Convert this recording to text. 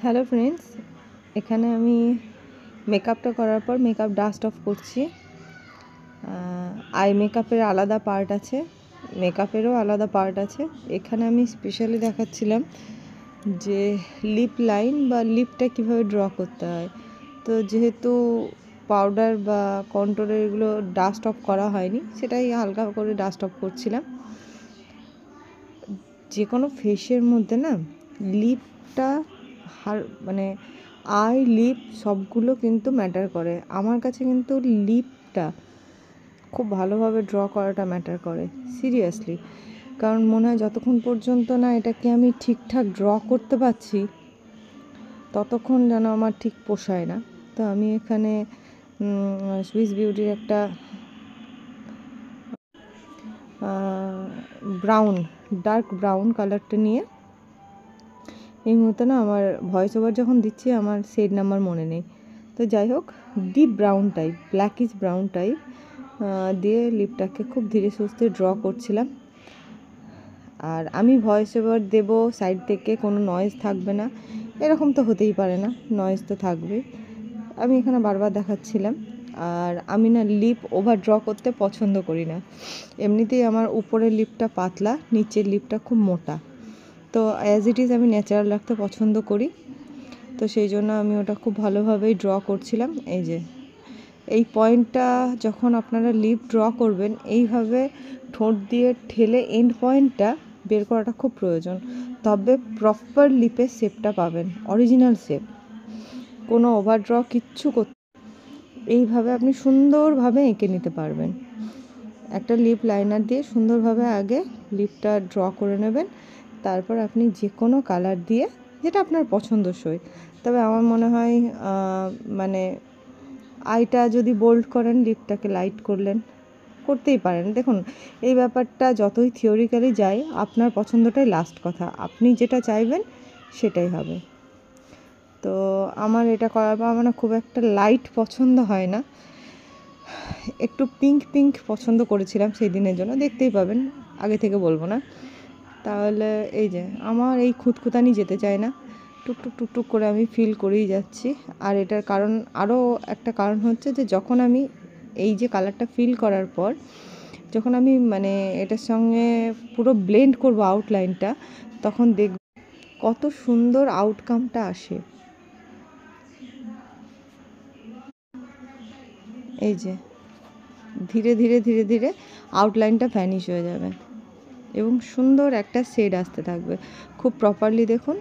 Hello friends, এখানে আমি মেকআপটা করার পর মেকআপ ডাস্ট অফ করছি। আই মেকআপের আলাদা পার্ট আছে, মেকআপেরও আলাদা পার্ট আছে। এখানে আমি স্পেশালি দেখাচ্ছিলাম যে লিপ লাইন বা লিপটা কীভাবে ড্র করতে হয়। তো যেহেতু পাউডার বা কন্ট্রোলের এগুলো ডাস্ট অফ করা হয়নি, সেটাই হালকা করে ডাস্ট অফ করছিলাম। যে কোনো ফেসের মধ্যে না লিপটা মানে আই লিপ সবগুলো কিন্তু ম্যাটার করে। আমার কাছে কিন্তু লিপটা খুব ভালোভাবে ড্র করাটা ম্যাটার করে, সিরিয়াসলি। কারণ মনে হয় যতক্ষণ পর্যন্ত না এটাকে আমি ঠিকঠাক ড্র করতে পারছি ততক্ষণ যেন আমার ঠিক পোষায় না। তো আমি এখানে সুইস বিউটির একটা ডার্ক ব্রাউন কালারটা নিয়ে, এই মুহূর্তে না আমার ভয়েস ওভার যখন দিচ্ছি আমার শেড নাম্বার মনে নেই, তো যাই হোক, deep brown type, blackish brown type দিয়ে লিপটাকে খুব ধীরে সুস্থে ড্র করছিলাম। আর আমি ভয়েস ওভার দেবো, সাইড থেকে কোনো নয়েজ থাকবে না, এরকম তো হতেই পারে না, নয়েজ তো থাকবেই। আমি এখানে বারবার দেখাচ্ছিলাম। আর আমি না লিপ ওভার ড্র করতে পছন্দ করি না। এমনিতেই আমার উপরের লিপটা পাতলা, নিচের লিপটা খুব মোটা। তো অ্যাজ ইট ইজ আমি ন্যাচারাল রাখতে পছন্দ করি। তো সেই জন্য আমি ওটা খুব ভালোভাবেই ড্র করছিলাম। এই যে এই পয়েন্টটা যখন আপনারা লিপ ড্র করবেন, এইভাবে ঠোঁট দিয়ে ঠেলে এন্ড পয়েন্টটা বের করাটা খুব প্রয়োজন, তবে প্রপার লিপের শেপটা পাবেন, অরিজিনাল শেপ। কোনো ওভার ড্র কিচ্ছু করতে, এইভাবে আপনি সুন্দরভাবে এঁকে নিতে পারবেন। একটা লিপ লাইনার দিয়ে সুন্দরভাবে আগে লিপটা ড্র করে নেবেন, তারপর আপনি যে কোনো কালার দিয়ে, যেটা আপনার পছন্দসই। তবে আমার মনে হয় মানে আইটা যদি বোল্ড করেন, লিপটাকে লাইট করতেই পারেন। দেখুন, এই ব্যাপারটা যতই থিওরিক্যালি যায়, আপনার পছন্দটাই লাস্ট কথা, আপনি যেটা চাইবেন সেটাই হবে। তো আমার এটা করার পর আমার খুব একটা লাইট পছন্দ হয় না, একটু পিঙ্ক পছন্দ করেছিলাম সেই দিনের জন্য, দেখতেই পাবেন, আগে থেকে বলবো না। তাহলে এই যে আমার এই খুঁতখুঁতানি যেতে চায় না, টুকটুক করে আমি ফিল করেই যাচ্ছি। আর এটার কারণ, আরও একটা কারণ হচ্ছে যে যখন আমি এই যে কালারটা ফিল করার পর যখন আমি মানে এটার সঙ্গে পুরো ব্লেন্ড করব আউটলাইনটা, তখন দেখব কত সুন্দর আউটকামটা আসে। এই যে ধীরে ধীরে আউটলাইনটা ভ্যানিশ হয়ে যাবে এবং সুন্দর একটা শেড আসতে থাকবে। খুব প্রপারলি দেখুন।